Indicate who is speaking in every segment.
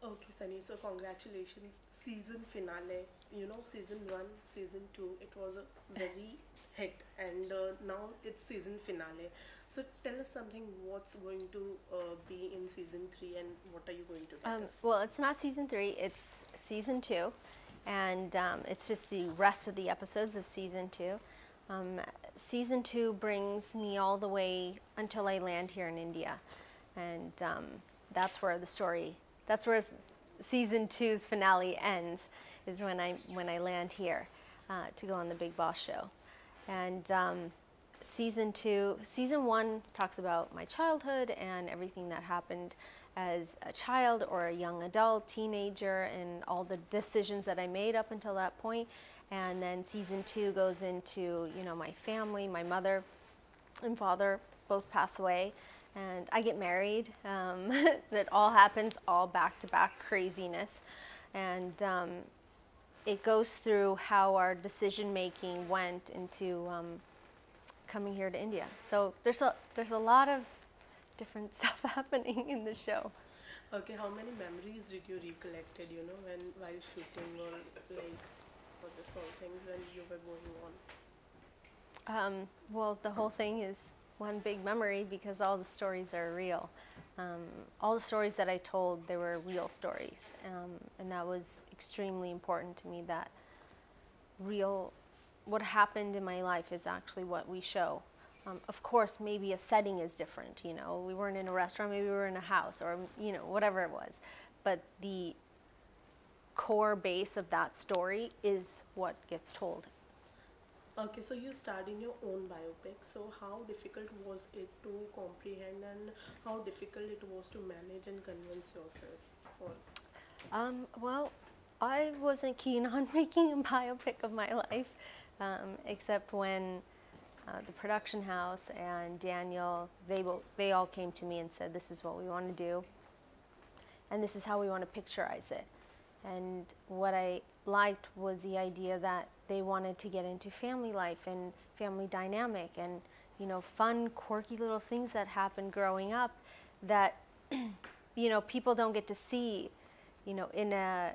Speaker 1: Okay, Sunny. So congratulations, season finale. You know, season one, season two. It was a very hit, and now it's season finale. So tell us something. What's going to be in season three, and what are you going to get us?
Speaker 2: Well, it's not season three, it's season two, and it's just the rest of the episodes of season two. Um, Season two brings me all the way until I land here in India, and that's where the story, that's where season two's finale ends, is when I land here to go on the Big Boss show. And season one talks about my childhood and everything that happened as a child or a young adult, teenager, and all the decisions that I made up until that point. And then season two goes into, you know, my family. My mother and father both pass away, and I get married. That all happens all back to back craziness, and it goes through how our decision making went into coming here to India. So there's a lot of different stuff happening in the show.
Speaker 1: Okay, how many memories did you recollected? You know, when while shooting or like for the song things when you were going on.
Speaker 2: Well, the whole thing is one big memory because all the stories are real. All the stories that I told, they were real stories, and that was extremely important to me. That real, what happened in my life is actually what we show. Of course, maybe a setting is different. You know, we weren't in a restaurant, maybe we were in a house, or you know, whatever it was. But the core base of that story is what gets told.
Speaker 1: Okay, so you starred in your own biopic. So how difficult was it to comprehend, and how difficult it was to manage and convince yourself for?
Speaker 2: Well, I wasn't keen on making a biopic of my life, except when the production house and Daniel, they all came to me and said, this is what we want to do, and this is how we want to picturize it. And what I liked was the idea that they wanted to get into family life and family dynamic and, you know, fun, quirky little things that happen growing up that, you know, people don't get to see, you know, in a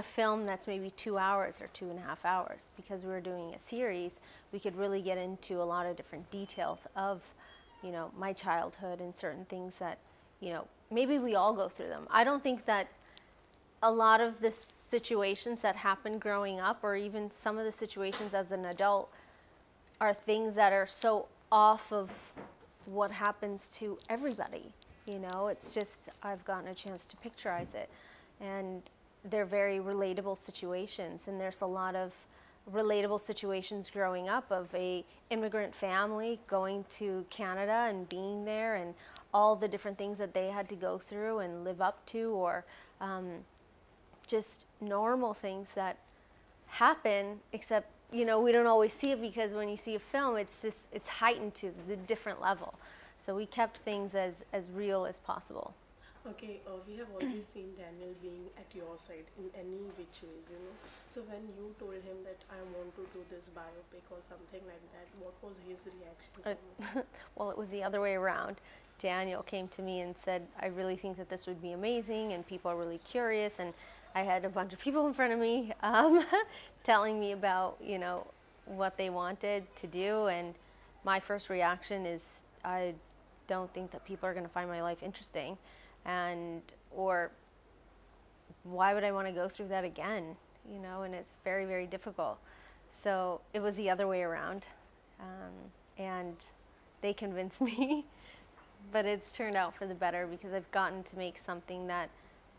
Speaker 2: film that's maybe 2 hours or 2.5 hours. Because we were doing a series, we could really get into a lot of different details of, you know, my childhood and certain things that, you know, maybe we all go through them. I don't think that a lot of the situations that happen growing up, or even some of the situations as an adult, are things that are so off of what happens to everybody. You know, it's just, I've gotten a chance to picturize it. And they're very relatable situations. And there's a lot of relatable situations growing up of a immigrant family going to Canada and being there, and all the different things that they had to go through and live up to, or just normal things that happen, except, you know, we don't always see it because when you see a film, it's just, it's heightened to the different level. So we kept things as real as possible.
Speaker 1: Okay, we have always seen Daniel being at your side in any which ways, you know. So when you told him that I want to do this biopic or something like that, what was his reaction from you?
Speaker 2: Well, it was the other way around. Daniel came to me and said, I really think that this would be amazing and people are really curious, and I had a bunch of people in front of me telling me about, you know, what they wanted to do, and my first reaction is, I don't think that people are going to find my life interesting, and or why would I want to go through that again, you know, and it's very, very difficult. So it was the other way around, and they convinced me, but it's turned out for the better because I've gotten to make something that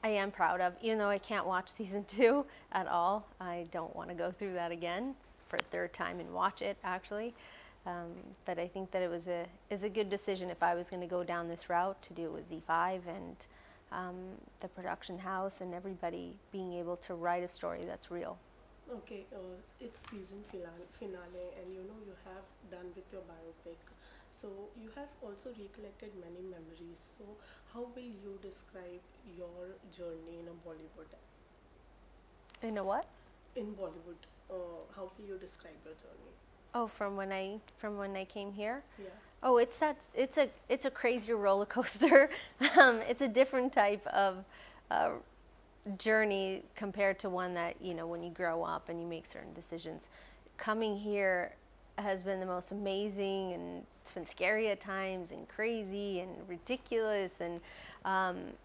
Speaker 2: I am proud of. Even though I can't watch season 2 at all, I don't want to go through that again for a third time and watch it, actually. But I think that it was a good decision if I was going to go down this route, to do it with Z5 and the production house and everybody being able to write a story that's real.
Speaker 1: Okay, it's season finale, and you know you have done with your biopic. So you have also recollected many memories. So how will you describe your journey in a Bollywood as?
Speaker 2: You know what?
Speaker 1: In Bollywood, how will you describe your journey?
Speaker 2: Oh, from when I came here.
Speaker 1: Yeah.
Speaker 2: Oh, it's a crazier roller coaster. It's a different type of journey compared to one that, you know, when you grow up and you make certain decisions. Coming here has been the most amazing, and it's been scary at times and crazy and ridiculous, and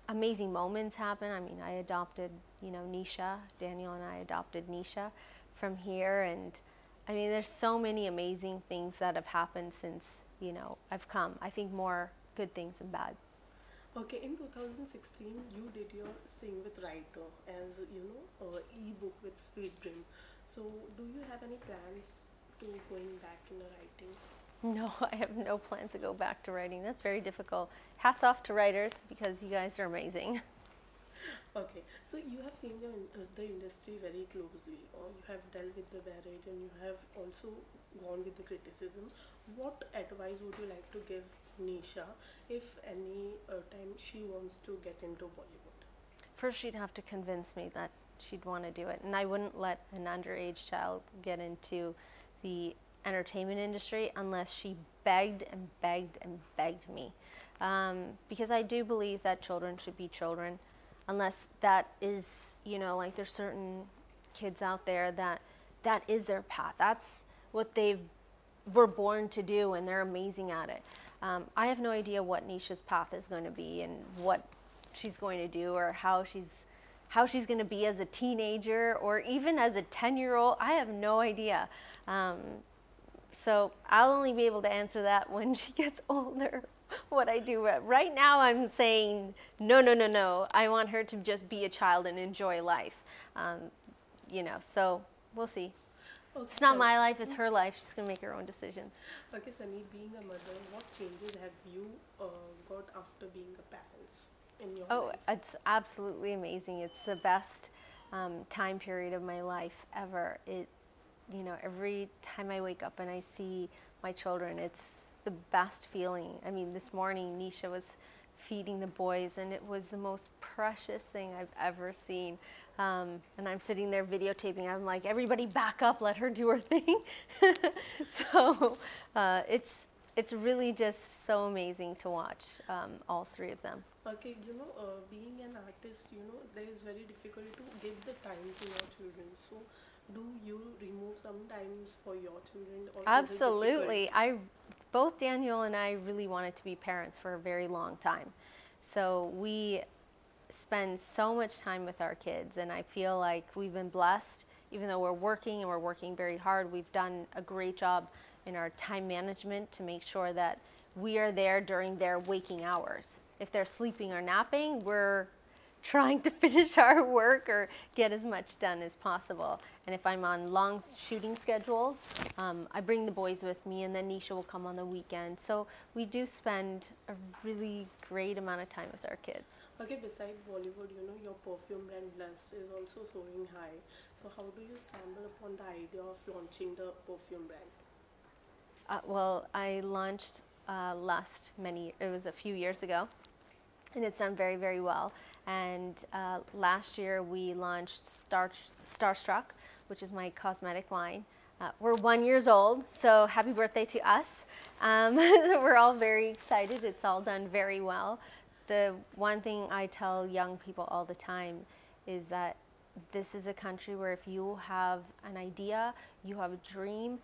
Speaker 2: amazing moments happen. I mean, I adopted, you know, Nisha. Daniel and I adopted Nisha from here, and I mean, there's so many amazing things that have happened since, you know, I've come. I think more good things than bad.
Speaker 1: Okay, in 2016, you did your Sing with Writer as you know, e-book with Sweet Dream. So, do you have any plans to going back in the writing?
Speaker 2: No, I have no plans to go back to writing. That's very difficult. Hats off to writers, because you guys are amazing.
Speaker 1: Okay, so you have seen the industry very closely, or you have dealt with the marriage and you have also gone with the criticism. What advice would you like to give Nisha if any time she wants to get into Bollywood?
Speaker 2: First, she'd have to convince me that she'd want to do it, and I wouldn't let an underage child get into the entertainment industry unless she begged and begged and begged me. Because I do believe that children should be children, unless that is, you know, like there's certain kids out there that is their path. That's what they were born to do, and they're amazing at it. I have no idea what Nisha's path is going to be and what she's going to do, or how she's going to be as a teenager or even as a 10-year-old. I have no idea. So I'll only be able to answer that when she gets older, what I do. Right now I'm saying no, no, no, no. I want her to just be a child and enjoy life. You know, so we'll see.
Speaker 1: Okay,
Speaker 2: It's not my life, it's her life. She's going to make her own decisions.
Speaker 1: Okay, Sunny, being a mother, what changes have you got after being a parent in your
Speaker 2: Oh,
Speaker 1: life?
Speaker 2: it's absolutely amazing. It's the best time period of my life ever. You know, every time I wake up and I see my children, it's the best feeling. I mean, this morning Nisha was feeding the boys, and it was the most precious thing I've ever seen. And I'm sitting there videotaping. I'm like, everybody back up, let her do her thing. So it's really just so amazing to watch all three of them.
Speaker 1: Okay, you know, being an artist, you know, there is very difficult to give the time to your children. So, do you remove some times for your children? Or
Speaker 2: Absolutely. Both Daniel and I really wanted to be parents for a very long time. So we spend so much time with our kids, and I feel like we've been blessed. Even though we're working and we're working very hard, we've done a great job in our time management to make sure that we are there during their waking hours. If they're sleeping or napping, we're trying to finish our work or get as much done as possible. And if I'm on long shooting schedules, I bring the boys with me, and then Nisha will come on the weekend. So we do spend a really great amount of time with our kids.
Speaker 1: Okay, besides Bollywood, you know, your perfume brand Bless is also soaring high. So how do you stumble upon the idea of launching the perfume brand?
Speaker 2: Well, I launched it was a few years ago, and it's done very, very well. And last year we launched Starstruck, which is my cosmetic line. We're 1 year old, so happy birthday to us. We're all very excited. It's all done very well. The one thing I tell young people all the time is that this is a country where if you have an idea, you have a dream,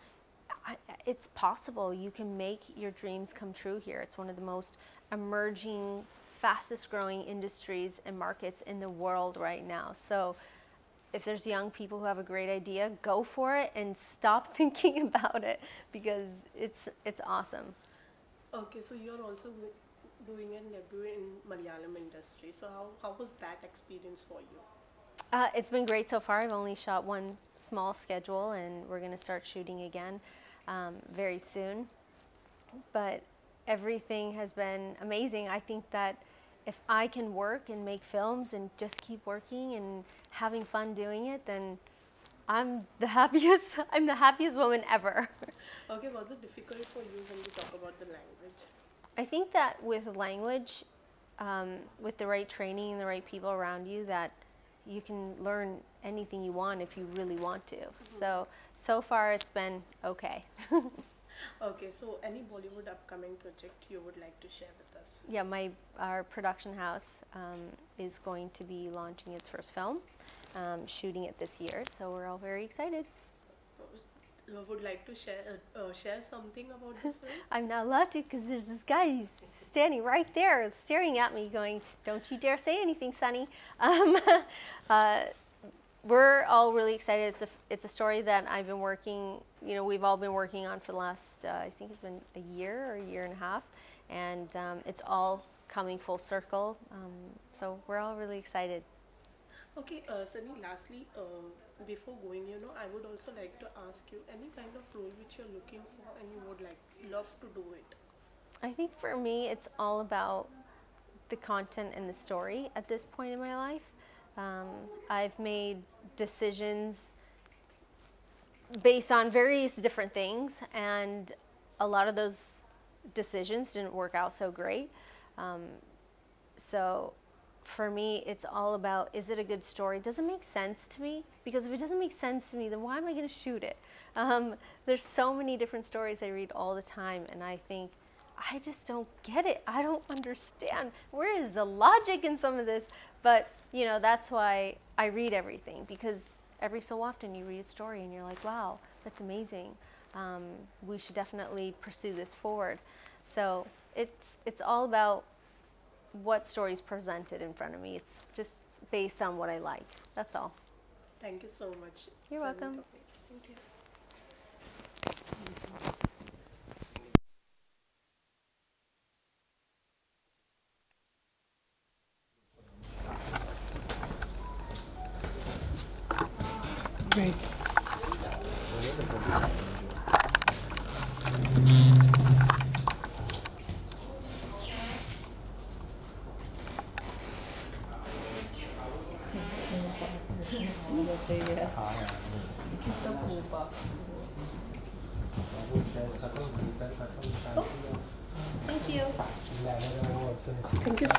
Speaker 2: it's possible. You can make your dreams come true here. It's one of the most emerging, fastest growing industries and markets in the world right now. So if there's young people who have a great idea, go for it and stop thinking about it, because it's awesome.
Speaker 1: Okay, so you're also doing a debut in Malayalam industry. So how was that experience for you?
Speaker 2: It's been great so far. I've only shot one small schedule, and we're going to start shooting again very soon. But everything has been amazing. I think that if I can work and make films and just keep working and having fun doing it, then I'm the happiest woman ever.
Speaker 1: Okay, was it difficult for you when you talk about the language?
Speaker 2: I think that with language, with the right training and the right people around you, that you can learn anything you want if you really want to. So far it's been okay.
Speaker 1: Okay, so any Bollywood upcoming project you would like to share with us
Speaker 2: yeah, our production house is going to be launching its first film, shooting it this year. So we're all very excited.
Speaker 1: Would like to share something about the film?
Speaker 2: I'm not allowed to because there's this guy who's standing right there staring at me going, don't you dare say anything, Sonny. We're all really excited. It's a story that I've been working, we've all been working on for the last, I think it's been a year or a year and a half. And it's all coming full circle. So we're all really excited.
Speaker 1: Okay, Sunny, lastly, before going, I would also like to ask you any kind of role which you're looking for and you would love to do it.
Speaker 2: I think for me, it's all about the content and the story at this point in my life. I've made decisions based on various different things, and a lot of those decisions didn't work out so great. So for me, it's all about, is it a good story? Does it make sense to me? Because if it doesn't make sense to me, then why am I going to shoot it? There's so many different stories I read all the time, and I think, I just don't get it. I don't understand. Where is the logic in some of this? But, that's why I read everything, because every so often you read a story and you're like, wow, that's amazing. We should definitely pursue this forward. So it's all about what stories presented in front of me. It's just based on what I like. That's all.
Speaker 1: Thank you so much.
Speaker 2: You're welcome.
Speaker 1: Thank you.
Speaker 3: Great.
Speaker 2: Thank you.
Speaker 1: Thank you.